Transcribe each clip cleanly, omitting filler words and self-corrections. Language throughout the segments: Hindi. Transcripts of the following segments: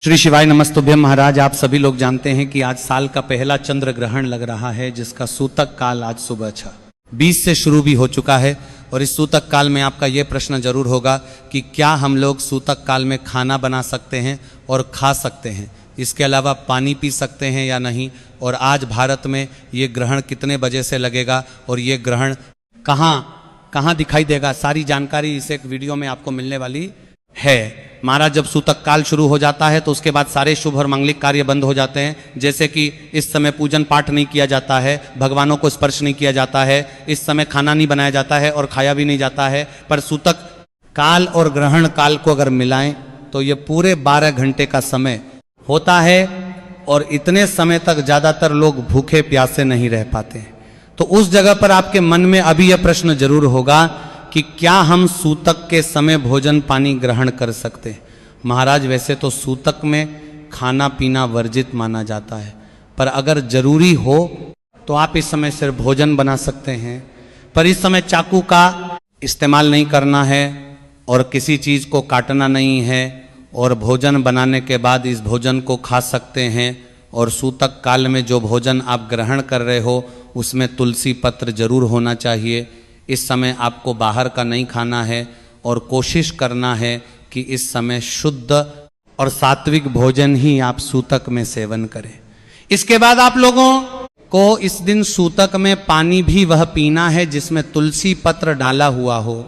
श्री शिवाय नमस्तुभ्यम। महाराज, आप सभी लोग जानते हैं कि आज साल का पहला चंद्र ग्रहण लग रहा है, जिसका सूतक काल आज सुबह 6:20 से शुरू भी हो चुका है। और इस सूतक काल में आपका ये प्रश्न जरूर होगा कि क्या हम लोग सूतक काल में खाना बना सकते हैं और खा सकते हैं, इसके अलावा पानी पी सकते हैं या नहीं, और आज भारत में ये ग्रहण कितने बजे से लगेगा और ये ग्रहण कहाँ दिखाई देगा, सारी जानकारी इस एक वीडियो में आपको मिलने वाली है। महाराज, जब सूतक काल शुरू हो जाता है तो उसके बाद सारे शुभ और मांगलिक कार्य बंद हो जाते हैं। जैसे कि इस समय पूजन पाठ नहीं किया जाता है, भगवानों को स्पर्श नहीं किया जाता है, इस समय खाना नहीं बनाया जाता है और खाया भी नहीं जाता है। पर सूतक काल और ग्रहण काल को अगर मिलाएं तो ये पूरे 12 घंटे का समय होता है, और इतने समय तक ज़्यादातर लोग भूखे प्यासे नहीं रह पाते। तो उस जगह पर आपके मन में अभी यह प्रश्न जरूर होगा कि क्या हम सूतक के समय भोजन पानी ग्रहण कर सकते हैं। महाराज, वैसे तो सूतक में खाना पीना वर्जित माना जाता है, पर अगर जरूरी हो तो आप इस समय सिर्फ भोजन बना सकते हैं। पर इस समय चाकू का इस्तेमाल नहीं करना है और किसी चीज़ को काटना नहीं है, और भोजन बनाने के बाद इस भोजन को खा सकते हैं। और सूतक काल में जो भोजन आप ग्रहण कर रहे हो उसमें तुलसी पत्र जरूर होना चाहिए। इस समय आपको बाहर का नहीं खाना है और कोशिश करना है कि इस समय शुद्ध और सात्विक भोजन ही आप सूतक में सेवन करें। इसके बाद आप लोगों को इस दिन सूतक में पानी भी वह पीना है जिसमें तुलसी पत्र डाला हुआ हो।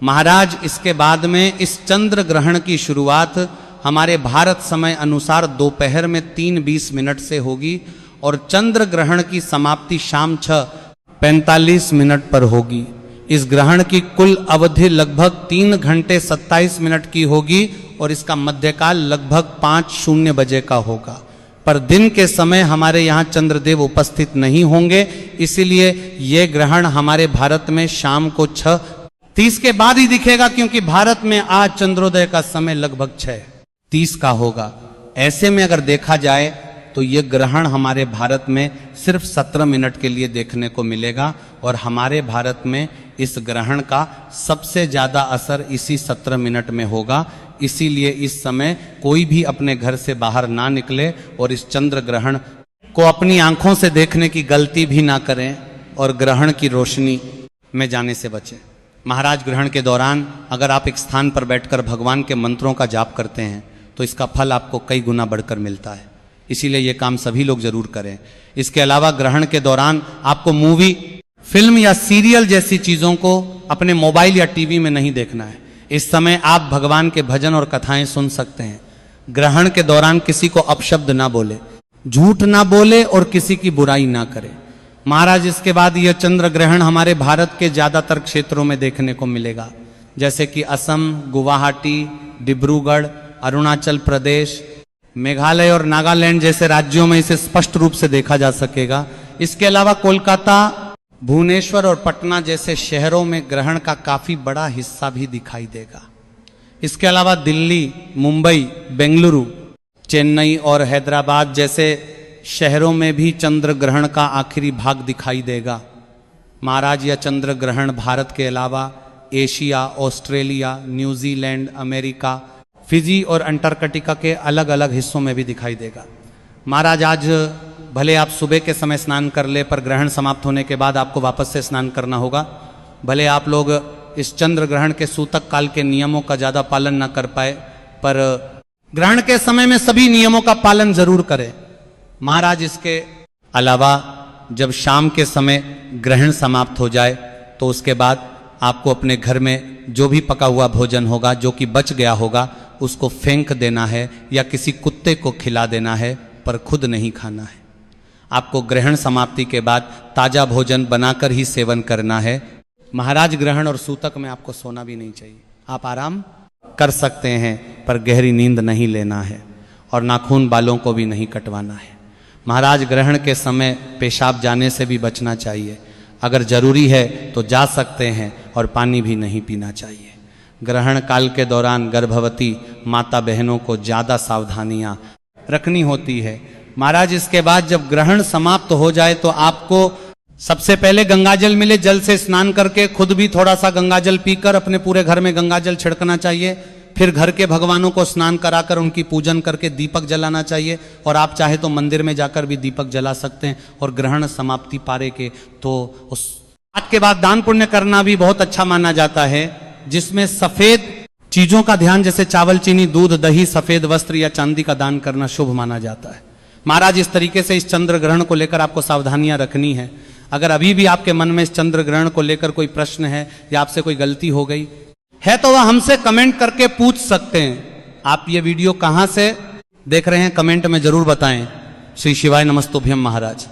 महाराज, इसके बाद में इस चंद्र ग्रहण की शुरुआत हमारे भारत समय अनुसार दोपहर में 3:20 से होगी, और चंद्र ग्रहण की समाप्ति शाम 6:45 पर होगी। इस ग्रहण की कुल अवधि लगभग 3 घंटे 27 मिनट की होगी, और इसका मध्यकाल लगभग 5:00 बजे का होगा। पर दिन के समय हमारे यहाँ चंद्रदेव उपस्थित नहीं होंगे, इसीलिए ये ग्रहण हमारे भारत में शाम को 6:30 के बाद ही दिखेगा, क्योंकि भारत में आज चंद्रोदय का समय लगभग 6:30 का होगा। ऐसे में अगर देखा जाए तो ये ग्रहण हमारे भारत में सिर्फ 17 मिनट के लिए देखने को मिलेगा, और हमारे भारत में इस ग्रहण का सबसे ज़्यादा असर इसी 17 मिनट में होगा। इसीलिए इस समय कोई भी अपने घर से बाहर ना निकले और इस चंद्र ग्रहण को अपनी आंखों से देखने की गलती भी ना करें, और ग्रहण की रोशनी में जाने से बचें। महाराज, ग्रहण के दौरान अगर आप एक स्थान पर बैठकर भगवान के मंत्रों का जाप करते हैं तो इसका फल आपको कई गुना बढ़कर मिलता है। इसीलिए ये काम सभी लोग जरूर करें। इसके अलावा ग्रहण के दौरान आपको मूवी, फिल्म या सीरियल जैसी चीज़ों को अपने मोबाइल या टीवी में नहीं देखना है। इस समय आप भगवान के भजन और कथाएं सुन सकते हैं। ग्रहण के दौरान किसी को अपशब्द ना बोले, झूठ ना बोले और किसी की बुराई ना करे। महाराज, इसके बाद यह चंद्र ग्रहण हमारे भारत के ज़्यादातर क्षेत्रों में देखने को मिलेगा, जैसे कि असम, गुवाहाटी, डिब्रूगढ़, अरुणाचल प्रदेश, मेघालय और नागालैंड जैसे राज्यों में इसे स्पष्ट रूप से देखा जा सकेगा। इसके अलावा कोलकाता, भुवनेश्वर और पटना जैसे शहरों में ग्रहण का काफ़ी बड़ा हिस्सा भी दिखाई देगा। इसके अलावा दिल्ली, मुंबई, बेंगलुरु, चेन्नई और हैदराबाद जैसे शहरों में भी चंद्र ग्रहण का आखिरी भाग दिखाई देगा। महाराज, यह चंद्र ग्रहण भारत के अलावा Asia, Australia, New Zealand, America, Fiji और अंटार्कटिका के अलग अलग हिस्सों में भी दिखाई देगा। महाराज, आज भले आप सुबह के समय स्नान कर ले, पर ग्रहण समाप्त होने के बाद आपको वापस से स्नान करना होगा। भले आप लोग इस चंद्र ग्रहण के सूतक काल के नियमों का ज़्यादा पालन ना कर पाए, पर ग्रहण के समय में सभी नियमों का पालन जरूर करें। महाराज, इसके अलावा जब शाम के समय ग्रहण समाप्त हो जाए तो उसके बाद आपको अपने घर में जो भी पका हुआ भोजन होगा, जो कि बच गया होगा, उसको फेंक देना है या किसी कुत्ते को खिला देना है, पर खुद नहीं खाना है। आपको ग्रहण समाप्ति के बाद ताज़ा भोजन बनाकर ही सेवन करना है। महाराज, ग्रहण और सूतक में आपको सोना भी नहीं चाहिए। आप आराम कर सकते हैं, पर गहरी नींद नहीं लेना है, और नाखून बालों को भी नहीं कटवाना है। महाराज, ग्रहण के समय पेशाब जाने से भी बचना चाहिए। अगर जरूरी है तो जा सकते हैं, और पानी भी नहीं पीना चाहिए। ग्रहण काल के दौरान गर्भवती माता बहनों को ज़्यादा सावधानियां रखनी होती है। महाराज, इसके बाद जब ग्रहण समाप्त हो जाए तो आपको सबसे पहले गंगाजल मिले, जल से स्नान करके खुद भी थोड़ा सा गंगाजल पीकर अपने पूरे घर में गंगाजल छिड़कना चाहिए। फिर घर के भगवानों को स्नान कराकर उनकी पूजन करके दीपक जलाना चाहिए। और आप चाहे तो मंदिर में जाकर भी दीपक जला सकते हैं। और ग्रहण समाप्ति पारे के तो उस आज के बाद दान पुण्य करना भी बहुत अच्छा माना जाता है, जिसमें सफेद चीजों का ध्यान, जैसे चावल, चीनी, दूध, दही, सफेद वस्त्र या चांदी का दान करना शुभ माना जाता है। महाराज, इस तरीके से इस चंद्र ग्रहण को लेकर आपको सावधानियां रखनी है। अगर अभी भी आपके मन में इस चंद्र ग्रहण को लेकर कोई प्रश्न है या आपसे कोई गलती हो गई है तो वह हमसे कमेंट करके पूछ सकते हैं। आप ये वीडियो कहां से देख रहे हैं कमेंट में जरूर बताएं। श्री शिवाय नमस्तुभ्यम महाराज।